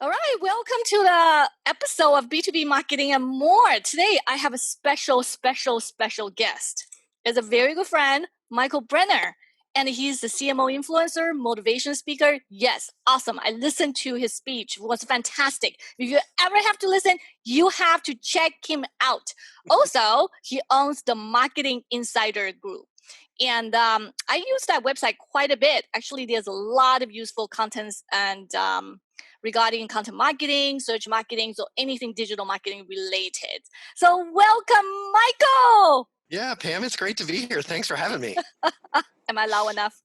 All right, welcome to the episode of B2B Marketing and More. Today, I have a special guest. It's a very good friend, Michael Brenner, and he's the CMO influencer, motivation speaker. Yes, awesome. I listened to his speech. It was fantastic. If you ever have to listen, you have to check him out. Also, he owns the Marketing Insider Group. And I use that website quite a bit. Actually, there's a lot of useful contents and regarding content marketing, search marketing, so anything digital marketing related. So welcome, Michael. Yeah, Pam, it's great to be here. Thanks for having me. Am I loud enough?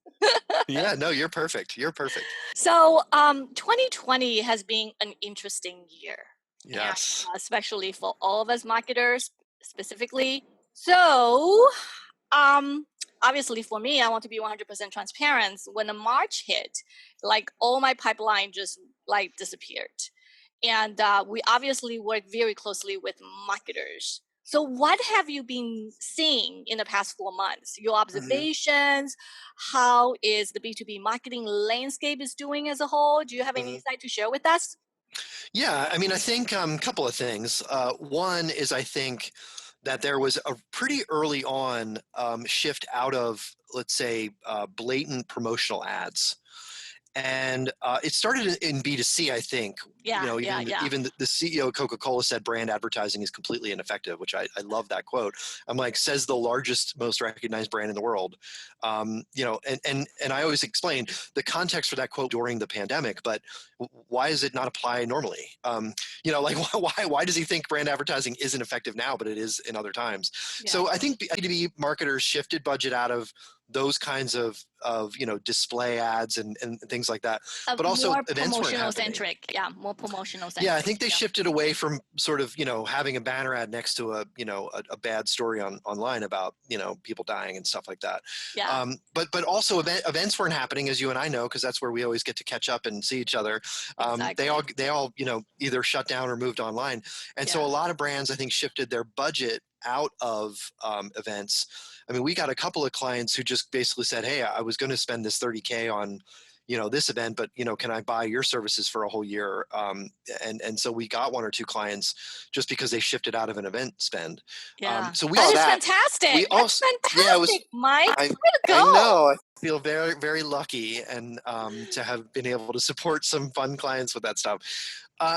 Yeah, no, you're perfect. You're perfect. So 2020 has been an interesting year. Yes. And, especially for all of us marketers specifically. So obviously for me, I want to be 100% transparent. When the March hit, like all my pipeline just like disappeared. And we obviously work very closely with marketers. So what have you been seeing in the past 4 months? Your observations, how is the B2B marketing landscape is doing as a whole? Do you have any insight to share with us? Yeah, I mean, I think a couple of things. One is I think that there was a pretty early on shift out of, let's say, blatant promotional ads. And it started in B2C, I think. Yeah, Even the CEO of Coca-Cola said brand advertising is completely ineffective, which I love that quote. I'm like, says the largest, most recognized brand in the world. And I always explain the context for that quote during the pandemic, but why does it not apply normally? Like why does he think brand advertising isn't effective now, but it is in other times? Yeah. So I think B2B marketers shifted budget out of those kinds of display ads and things like that, but also more events weren't promotional happening. centric. Yeah, more promotional centric. Yeah, I think they shifted away from sort of having a banner ad next to a bad story online about people dying and stuff like that. Yeah. But also events weren't happening, as you and I know, because that's where we always get to catch up and see each other. Exactly. They all either shut down or moved online, and so a lot of brands I think shifted their budget out of events. I mean, we got a couple of clients who just basically said, "Hey, I was going to spend this 30K on, this event, but can I buy your services for a whole year?" And so we got one or two clients just because they shifted out of an event spend. Yeah, so we that saw is that. fantastic. We also, That's fantastic, yeah, it was. Mike. I, Way to go. I know. I feel very, very lucky and to have been able to support some fun clients with that stuff.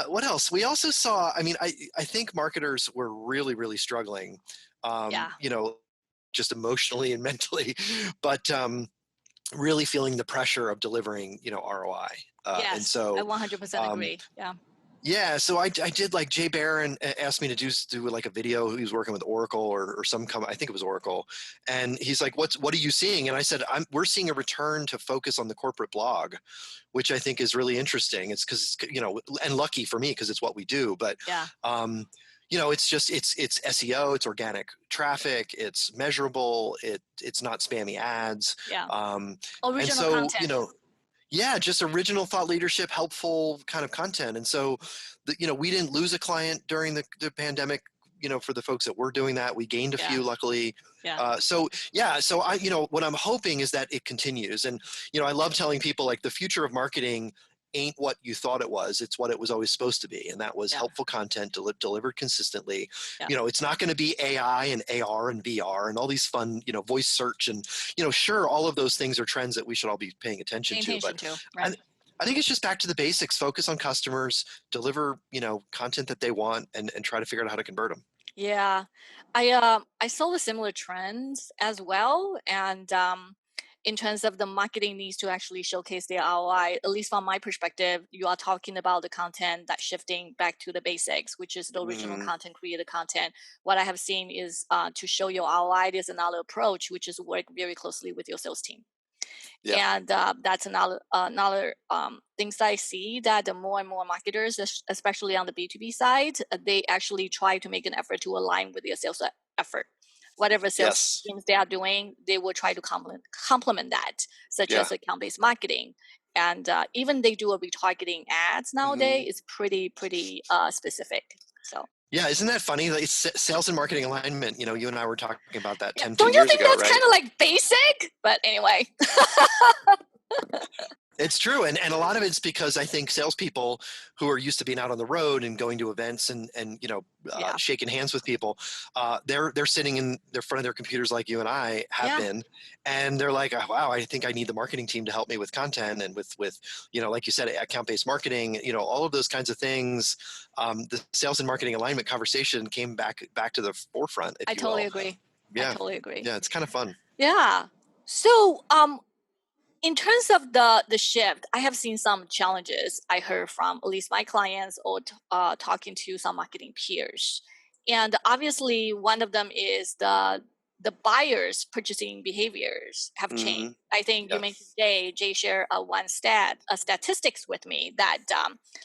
What else? We also saw. I mean, I think marketers were really, really struggling. Just emotionally and mentally, but really feeling the pressure of delivering, ROI. Yes, and so I 100% agree. Yeah. Yeah, so I did, like, Jay Barron asked me to do like a video. He was working with Oracle or some company, I think it was Oracle, and he's like, what are you seeing? And I said, we're seeing a return to focus on the corporate blog, which I think is really interesting. It's because and lucky for me because it's what we do. But yeah. It's just it's SEO, it's organic traffic, it's measurable, it's not spammy ads. Yeah. And Original so content. yeah, just original thought leadership, helpful kind of content. And so we didn't lose a client during the pandemic. For the folks that were doing that, we gained a few, luckily. Yeah. So I, what I'm hoping is that it continues. And I love telling people, like, the future of marketing ain't what you thought it was. It's what it was always supposed to be. And that was helpful content delivered consistently. Yeah. It's not going to be AI and AR and VR and all these fun, voice search. And, sure, all of those things are trends that we should all be paying attention to. But right. I think it's just back to the basics, focus on customers, deliver, content that they want, and try to figure out how to convert them. Yeah. I saw the similar trends as well. And in terms of the marketing needs to actually showcase their ROI, at least from my perspective, you are talking about the content that's shifting back to the basics, which is the original content, created content. What I have seen is to show your ROI, there's another approach, which is work very closely with your sales team. Yeah. And that's another things that I see, that the more and more marketers, especially on the B2B side, they actually try to make an effort to align with their sales effort. Whatever sales teams they are doing, they will try to complement that, such as account-based marketing. And even they do a retargeting ads nowadays, it's pretty specific. So. Yeah, isn't that funny? Like, sales and marketing alignment, you and I were talking about that 10 Don't years you think ago, that's kind of like basic? But anyway. It's true. And a lot of it's because I think salespeople who are used to being out on the road and going to events and Yeah. shaking hands with people, they're sitting in their front of their computers like you and I have Yeah. been, and they're like, oh, wow, I think I need the marketing team to help me with content and with like you said, account-based marketing, all of those kinds of things. The sales and marketing alignment conversation came back to the forefront, I if you totally will. agree. I Yeah, totally agree. yeah, it's kind of fun. Yeah. So, in terms of the shift, I have seen some challenges I heard from at least my clients or talking to some marketing peers, and obviously one of them is the buyers' purchasing behaviors have changed. Hmm. I think you Yeah. mentioned Jay shared one statistics with me that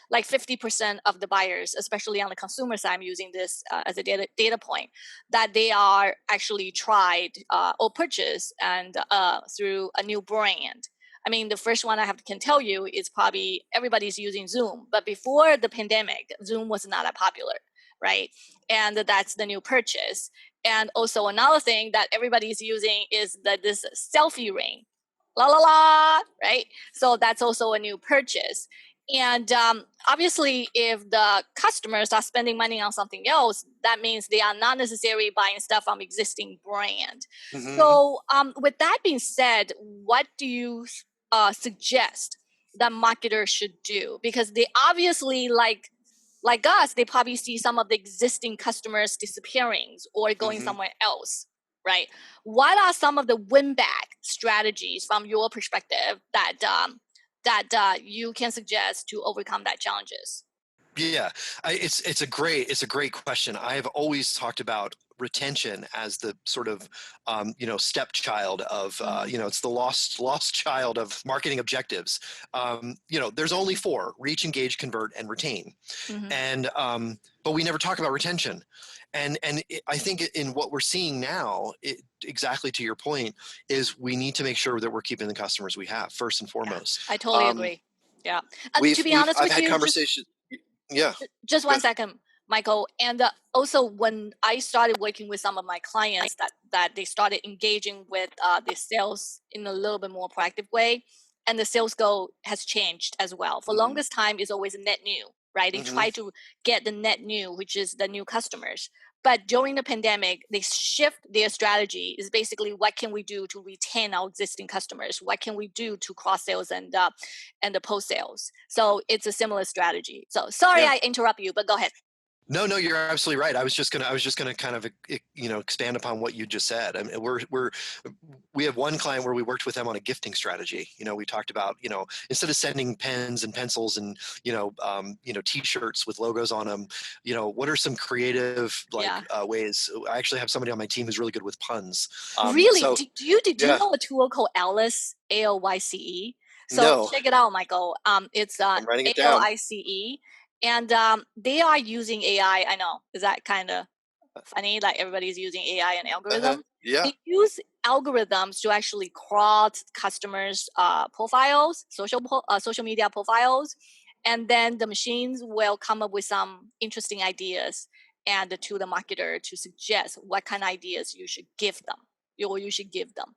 like 50% of the buyers, especially on the consumer side, I'm using this as a data point, that they are actually tried or purchased and through a new brand. I mean, the first one can tell you is probably everybody's using Zoom, but before the pandemic, Zoom was not that popular, right? And that's the new purchase. And also another thing that everybody's using is this selfie ring, la la la, right? So that's also a new purchase. And obviously, if the customers are spending money on something else, that means they are not necessarily buying stuff from existing brand. Hmm. So, with that being said, what do you suggest that marketers should do? Because they obviously like us, they probably see some of the existing customers disappearing or going Hmm. somewhere else, right? What are some of the win back strategies from your perspective that you can suggest to overcome that challenges? Yeah, it's a great question. I have always talked about retention as the sort of stepchild of Mm-hmm. it's the lost child of marketing objectives. There's only four: reach, engage, convert, and retain. Mm-hmm. And but we never talk about retention. I think in what we're seeing now, exactly to your point, is we need to make sure that we're keeping the customers we have first and Yeah, foremost. I totally Um, agree. Yeah, and to be honest I've with had you, conversations. Yeah, just one good. second, Michael. And also, when I started working with some of my clients, that they started engaging with the sales in a little bit more proactive way, and the sales goal has changed as well. For Hmm. longest time, is always net new, right? They Hmm. try to get the net new, which is the new customers. But during the pandemic, they shift their strategy. Is basically what can we do to retain our existing customers? What can we do to cross sales and the post sales? So it's a similar strategy. So sorry Yeah. I interrupt you, but go ahead. No, no, you're absolutely right. I was just gonna kind of expand upon what you just said. I mean, we have one client where we worked with them on a gifting strategy. We talked about instead of sending pens and pencils and T-shirts with logos on them, what are some creative Yeah. ways? I actually have somebody on my team who's really good with puns. Really? So Do you yeah, know a tool called Alice, ALYCE? So no, check it out, Michael. It's I'm writing it down. ALICE, and they are using AI. I know, is that kind of funny? Like everybody's using AI and Uh-huh. algorithm. Yeah, They use algorithms to actually crawl customers' profiles, social media profiles, and then the machines will come up with some interesting ideas and to the marketer to suggest what kind of ideas you should give them or you should give them.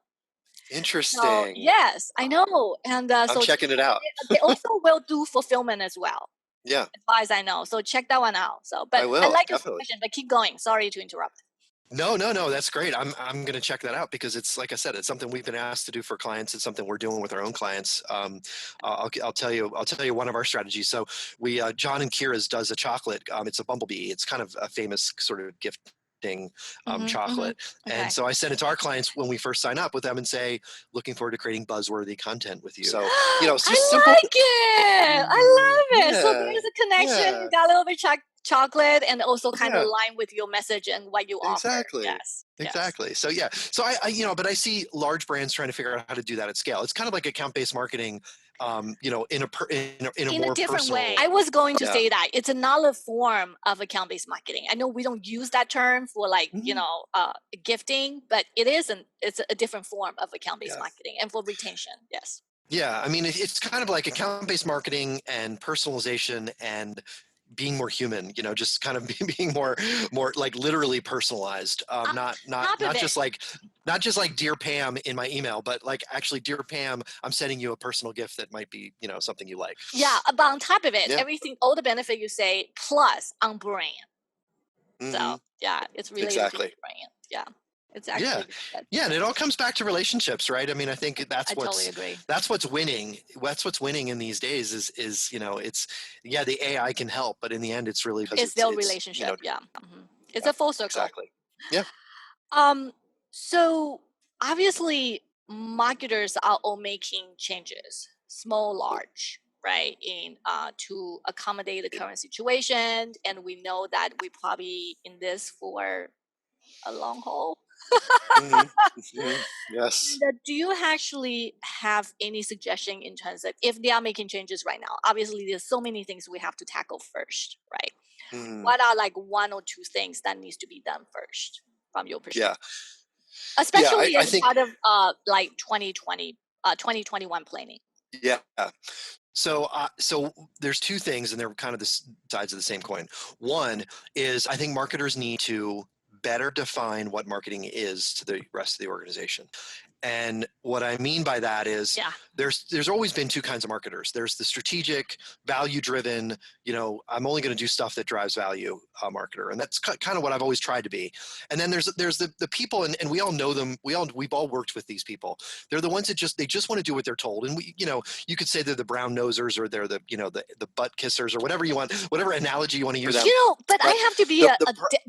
So interesting. yes, I know, and I'm so checking it out. they also will do fulfillment as well, Yeah, as far as I know. So check that one out. So, but I I will like your definitely. suggestion. But keep going. Sorry to interrupt. No, no, no, that's great. I'm going to check that out because it's like I said, it's something we've been asked to do for clients. It's something we're doing with our own clients. I'll tell you one of our strategies. So we John and Kira's does a chocolate. It's a bumblebee. It's kind of a famous sort of gifting Mm-hmm. chocolate. And Okay. so I send it to our clients when we first sign up with them and say, looking forward to creating buzzworthy content with you. So it's just I simple. like it. I love it. So Yeah, there's a connection. You yeah, got a little bit chocolate and also kind of yeah. align with your message and what you offer. Exactly. Yes. Yes. Exactly. So yeah. So but I see large brands trying to figure out how to do that at scale. It's kind of like account-based marketing, in a In a more different way. personal. I was going to Yeah. say that it's another form of account-based marketing. I know we don't use that term for like, Mhm. gifting, but it's a different form of account-based Yeah. marketing and for retention. Yes. Yeah. I mean, it's kind of like account-based marketing and personalization and being more human, just kind of being more like literally personalized, Top of it. not just like dear Pam in my email, but like actually dear Pam, I'm sending you a personal gift that might be something you like. Yeah, but on top of it, Yeah. everything, all the benefit you say, plus on brand. Hmm. So yeah, it's related to Exactly. your brand. Yeah, it's Yeah. actually good. Yeah, and it all comes back to relationships, right? I mean, I think I totally agree. that's what's winning. That's what's winning in these days is it's yeah, the AI can help, but in the end, it's really because It's their it's relationship. Yeah, it's yeah, a full circle. exactly. Yeah. Um, so obviously, marketers are all making changes, small, large, right, in to accommodate the current situation, and we know that we probably in this for a long haul. Hmm. Hmm. Yes. And, do you actually have any suggestion in terms of if they are making changes right now? Obviously, there's so many things we have to tackle first, right? Hmm. What are like one or two things that needs to be done first from your Yeah. perspective, Yeah. especially I as think part of like 2020, 2021 planning? yeah. So there's two things, and they're kind of the sides of the same coin. One is I think marketers need to better define what marketing is to the rest of the organization. And what I mean by that is Yeah. there's always been two kinds of marketers. There's the strategic, value driven, I'm only going to do stuff that drives value marketer. And that's kind of what I've always tried to be. And then there's the people, and we all know them. We've all worked with these people. They're the ones that they just want to do what they're told. And you could say they're the brown nosers, or they're the butt kissers, or whatever you want, whatever analogy you want to use for them. But I But have to be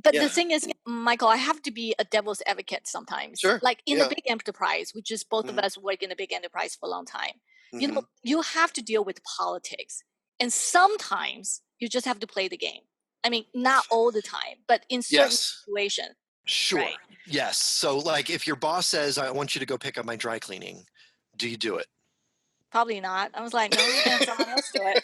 but yeah, the thing is, Michael, I have to be a devil's advocate sometimes. sure. Like in the Yeah. big enterprise, which is both of Hmm. us work in a big enterprise for a long time. Hmm. You have to deal with politics. And sometimes you just have to play the game. I mean, not all the time, but in certain Yes. situations, Sure. right? Yes. So, like, if your boss says, I want you to go pick up my dry cleaning, do you do it? Probably not. I was like, no, you can have someone else do it.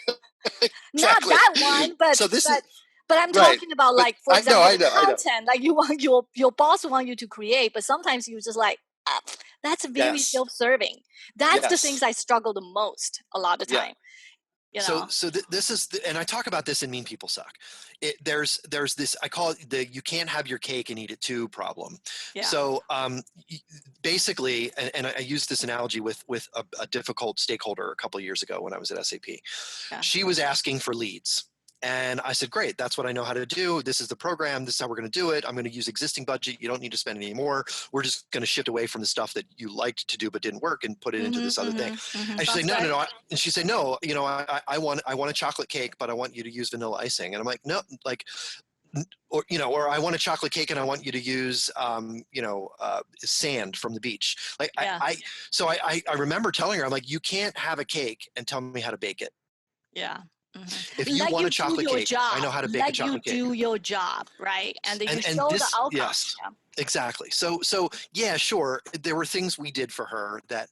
Not Exactly. that one, So this is but I'm right. talking about But like, for I know, example, I the know, I know. content like you want your boss want you to create, but sometimes you just like that's very Yes. self-serving. That's the things Yes. I struggle the most a lot of Yeah. time. You So, know, this is, and I talk about this in Mean People Suck. There's this, I call it the you can't have your cake and eat it too problem. yeah, So, basically, and I used this analogy with a difficult stakeholder a couple of years ago when I was at SAP. yeah, She was asking for leads. And I said, great, that's what I know how to do. This is the program. This is how we're going to do it. I'm going to use existing budget. You don't need to spend any more. We're just going to shift away from the stuff that you liked to do but didn't work and put it into this other thing. And she said, sounds no, no, good. no. And she said, no, I want a chocolate cake, but I want you to use vanilla icing. And I'm like, no, like, or I want a chocolate cake and I want you to use, sand from the beach. Like Yeah, I remember telling her, I'm like, you can't have a cake and tell me how to bake it. yeah. If you Let want you a do chocolate your cake, I know job. how to bake a Let you chocolate cake. do your job, right? And then you And show the this, outcome. yes, Yeah. exactly. So yeah, sure, there were things we did for her that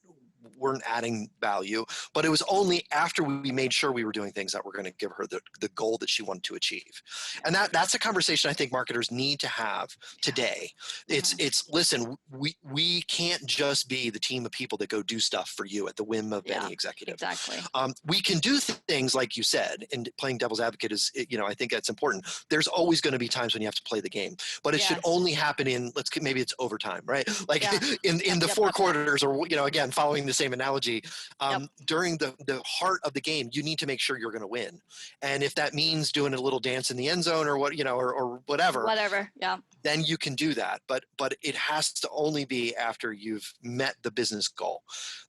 weren't adding value, but it was only after we made sure we were doing things that were going to give her the goal that she wanted to achieve. And that's a conversation I think marketers need to have today. It's listen, we can't just be the team of people that go do stuff for you at the whim of Yeah, any executive. exactly. We can do things like you said, and playing devil's advocate is, I think that's important. There's always going to be times when you have to play the game, but it should Yes. only happen in, maybe it's overtime, right? Like Yeah. in the Yep. four Yep. Yep. quarters, or again, following the same analogy, Yep. during the heart of the game, you need to make sure you're going to win. And if that means doing a little dance in the end zone, or or whatever, Whatever. Yeah. then you can do that. But it has to only be after you've met the business goal.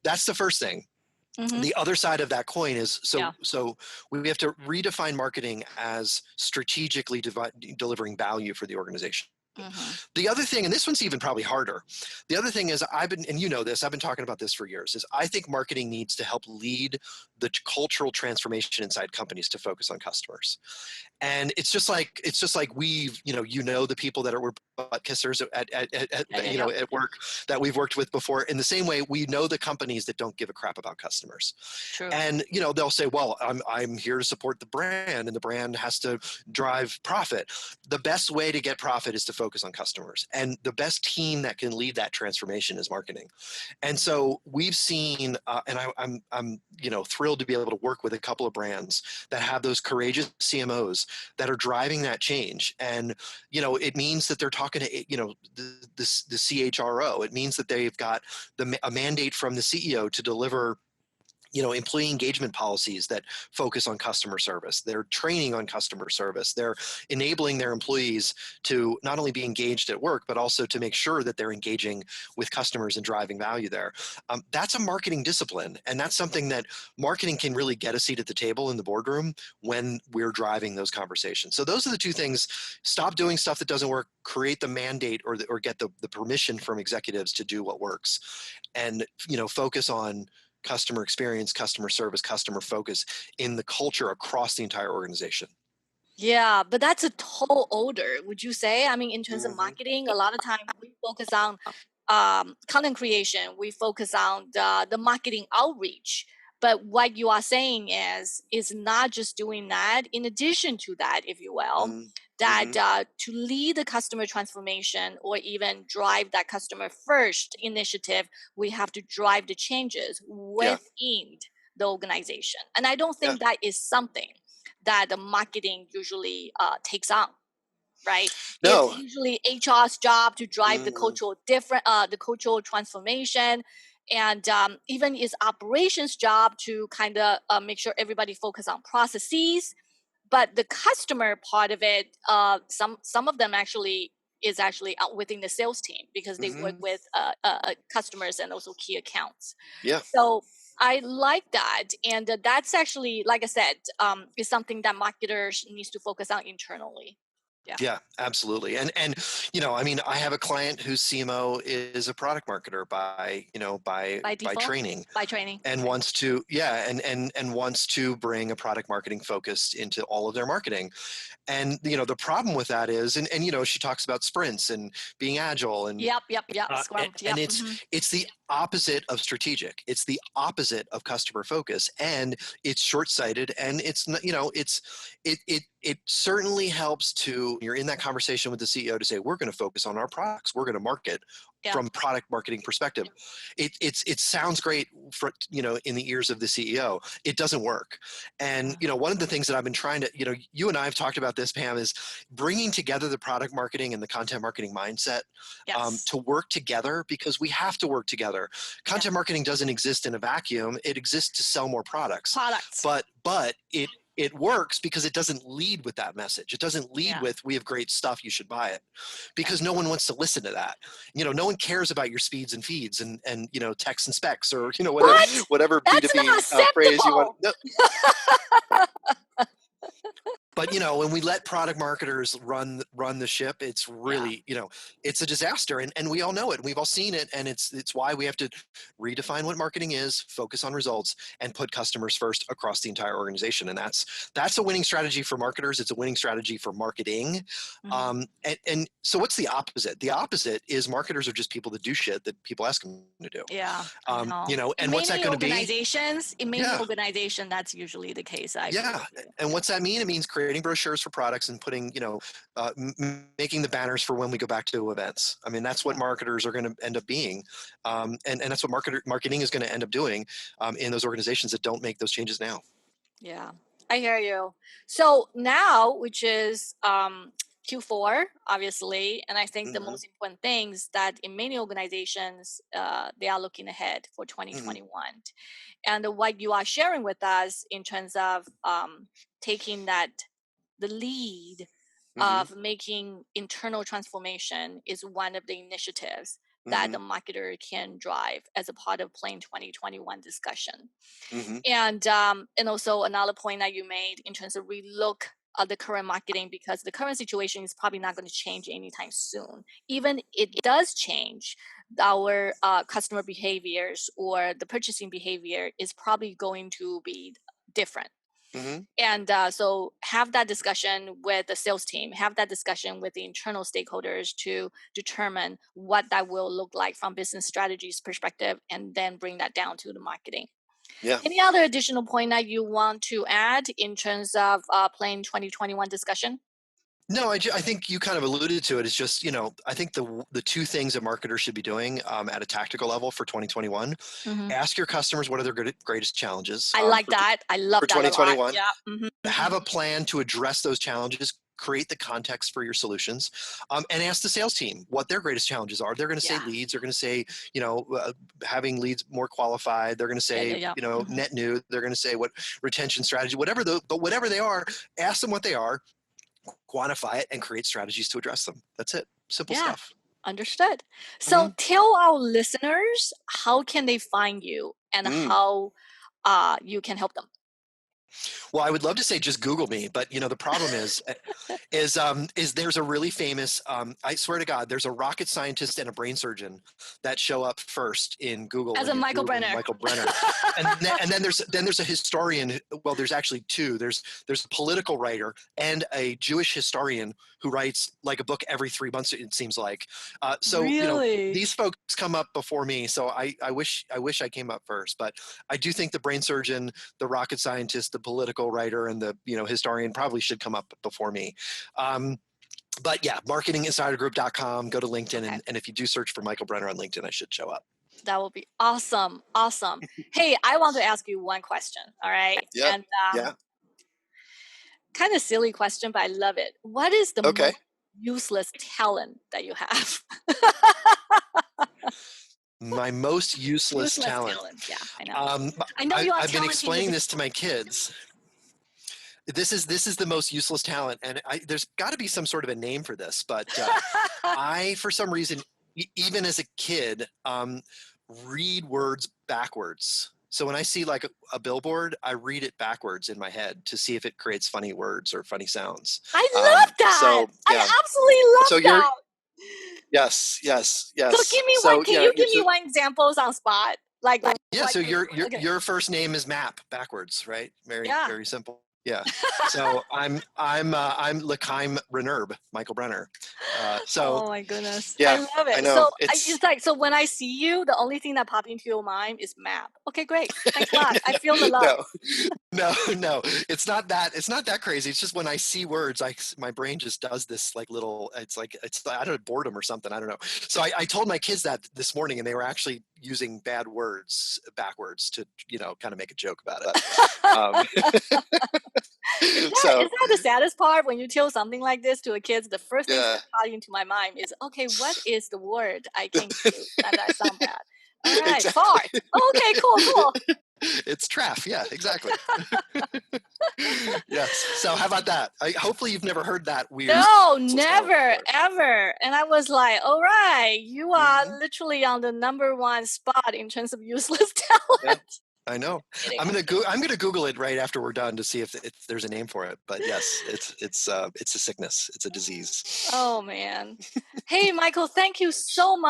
That's the first thing. Mm-hmm. The other side of that coin is, Yeah. so we have to redefine marketing as strategically delivering value for the organization. Mm-hmm. The other thing, and this one's even probably harder, the other thing is, and you know this, I've been talking about this for years, is I think marketing needs to help lead the cultural transformation inside companies to focus on customers. And it's just like we've, the people that are butt kissers at work that we've worked with before. In the same way, we know the companies that don't give a crap about customers. True. And they'll say, well, I'm here to support the brand, and the brand has to drive profit. The best way to get profit is to focus on customers. And the best team that can lead that transformation is marketing. And so we've seen, and I'm thrilled to be able to work with a couple of brands that have those courageous CMOs that are driving that change. And it means that they're talking to the CHRO. It means that they've got a mandate from the CEO to deliver employee engagement policies that focus on customer service. They're training on customer service. They're enabling their employees to not only be engaged at work, but also to make sure that they're engaging with customers and driving value there. That's a marketing discipline. And that's something that marketing can really get a seat at the table in the boardroom when we're driving those conversations. So those are the two things. Stop doing stuff that doesn't work, create the mandate or get the permission from executives to do what works. And, focus on customer experience, customer service, customer focus in the culture across the entire organization. Yeah, but that's a tall order, would you say? I mean, in terms of Mm-hmm. marketing, a lot of time we focus on content creation, we focus on the marketing outreach. But what you are saying is not just doing that. In addition to that, if you will, that Mm-hmm. to lead the customer transformation or even drive that customer first initiative, we have to drive the changes Yeah. within the organization. And I don't Yeah. think that is something that the marketing usually takes on, right? It's No. usually HR's job to drive Mm-hmm. the cultural transformation, and even it's operations job to kind of make sure everybody focus on processes. But the customer part of it, some of them actually is actually out within the sales team because they work Mm-hmm. with customers and also key accounts. Yeah. So I like that, and that's actually, like I said, is something that marketers needs to focus on internally. Yeah, Yeah, absolutely. And I mean, I have a client whose CMO is a product marketer by by default, training, by training. and Okay. wants to and wants to bring a product marketing focus into all of their marketing. And the problem with that is, and she talks about sprints and being agile, and Yep, yep, yep. uh, Scrum. and Yep. it's the opposite of strategic. It's the opposite of customer focus, and it's short-sighted. And it's not, it certainly helps to, you're in that conversation with the CEO to say, we're going to focus on our products. We're going to market Yeah. from product marketing perspective. It sounds great for in the ears of the CEO. It doesn't work. And one of the things that I've been trying to, you and I have talked about this, Pam, is bringing together the product marketing and the content marketing mindset Yes. to work together, because we have to work together. Yeah. Content marketing doesn't exist in a vacuum. It exists to sell more products, Products. but it works because it doesn't lead with that message. It doesn't lead Yeah. with, we have great stuff, you should buy it, Yeah. because no one wants to listen to that. No one cares about your speeds and feeds and texts and specs, or whatever What? whatever That's not B2B phrase you want. acceptable. No, but when we let product marketers run the ship, it's Yeah. really, it's a disaster. And we all know it, we've all seen it, and it's why we have to redefine what marketing is, focus on results, and put customers first across the entire organization. And that's a winning strategy for marketers. It's a winning strategy for marketing. Mhm. And so what's the opposite? The opposite is marketers are just people that do shit that people ask them to do. Yeah, I know. And what's that going to be? In many Yeah. organization, that's usually the case. I agree Yeah, with you. and Yeah. what's that mean? It means creating brochures for products and putting, making the banners for when we go back to events. I mean, that's what Yeah. marketers are going to end up being, and that's what marketing is going to end up doing in those organizations that don't make those changes now. Yeah, I hear you. So now, which is Q4, obviously, and I think the Hmm. most important things that in many organizations, they are looking ahead for Hmm. 2021. And what you are sharing with us in terms of taking the lead Hmm. of making internal transformation is one of the initiatives that Hmm. the marketer can drive as a part of Plan 2021 discussion. Hmm. And also another point that you made in terms of relook at the current marketing, because the current situation is probably not going to change anytime soon. Even it does change, our customer behaviors or the purchasing behavior is probably going to be different. Hmm. And so have that discussion with the sales team, have that discussion with the internal stakeholders to determine what that will look like from business strategies perspective, and then bring that down to the marketing. Yeah. Any other additional point that you want to add in terms of Plan 2021 discussion? No, I think you kind of alluded to it. It's just, I think the two things a marketer should be doing at a tactical level for 2021, Hmm. ask your customers what are their greatest challenges I like for, that. I love for that a lot. 2021. Yeah. Hmm. Have Hmm. a plan to address those challenges, create the context for your solutions, and ask the sales team what their greatest challenges are. They're going to say Yeah. leads. They're going to say, having leads more qualified. They're going to Yeah. say, Yeah. Yeah. Hmm. net new. They're going to say what retention strategy, but whatever they are, ask them what they are, quantify it, and create strategies to address them. That's it. Simple Yeah. stuff. Understood. So Mhm. tell our listeners how can they find you and Mm. how you can help them. Well, I would love to say just Google me, but the problem is there's a really famous I swear to God, there's a rocket scientist and a brain surgeon that show up first in Google As when a you're Michael Googling Brenner. Michael Brenner. And then there's a historian. Well, there's actually two. There's a political writer and a Jewish historian who writes like a book every 3 months, it seems like. So Really? these folks come up before me, so I wish I came up first. But I do think the brain surgeon, the rocket scientist, the political writer, and the historian probably should come up before me. Um, but yeah, marketinginsidergroup.com, go to LinkedIn, Okay. and if you do search for Michael Brenner on LinkedIn, I should show up. That will be awesome. Awesome. Hey, I want to ask you one question. All right. Yep. And Yeah. kind of silly question, but I love it. What is the Okay. most useless talent that you have? My most useless Useless talent. talent. Yeah, I know. Um, I know you are a I've been talented explaining this to individual. my kids. This is the most useless talent, and there's got to be some sort of a name for this. But I, for some reason, even as a kid, read words backwards. So when I see like a billboard, I read it backwards in my head to see if it creates funny words or funny sounds. I love that. So I yeah. absolutely love So you're that. yes, yes, So yes. give me one. So Can you give me one examples on spot? Like yeah. what So you? your Okay. your first name is Map backwards, right? Very Yeah. very simple. Yeah. So I'm Lakaim Renerb, Michael Brenner. So Oh my goodness. I yeah, love I it. know. So it's like, so when I see you, the only thing that popped into your mind is map. Okay, great. Thanks a lot. I feel the love. No, no, it's not that crazy. It's just when I see words, my brain just does this like little. It's I don't know, boredom or something. I don't know. So I told my kids that this morning, and they were actually using bad words backwards to kind of make a joke about it. Is So that the saddest part when you tell something like this to a kids? The first thing yeah, that popped into my mind is, okay, what is the word I can use that sound bad? All right, exactly. fart. Okay, cool, cool. It's traff. Yeah, exactly. Yes. So how about that? Hopefully you've never heard that weird No, talent never, before. ever. And I was like, all right, you Hmm. are literally on the number one spot in terms of useless Yeah. talent. I know. Kidding, I'm I'm gonna kidding. I'm gonna Google it right after we're done to see if there's a name for it. But yes, it's a sickness. It's a disease. Oh man. Hey Michael, thank you so Yeah.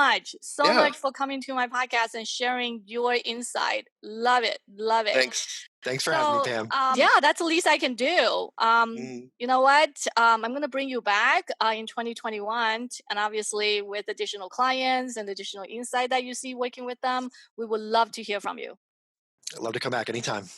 much for coming to my podcast and sharing your insight. Love it, love it. Thanks. Thanks for having me, So Pam. yeah, that's the least I can do. Mm, You know what? I'm gonna bring you back in 2021, and obviously with additional clients and additional insight that you see working with them, we would love to hear from you. I'd love to come back anytime.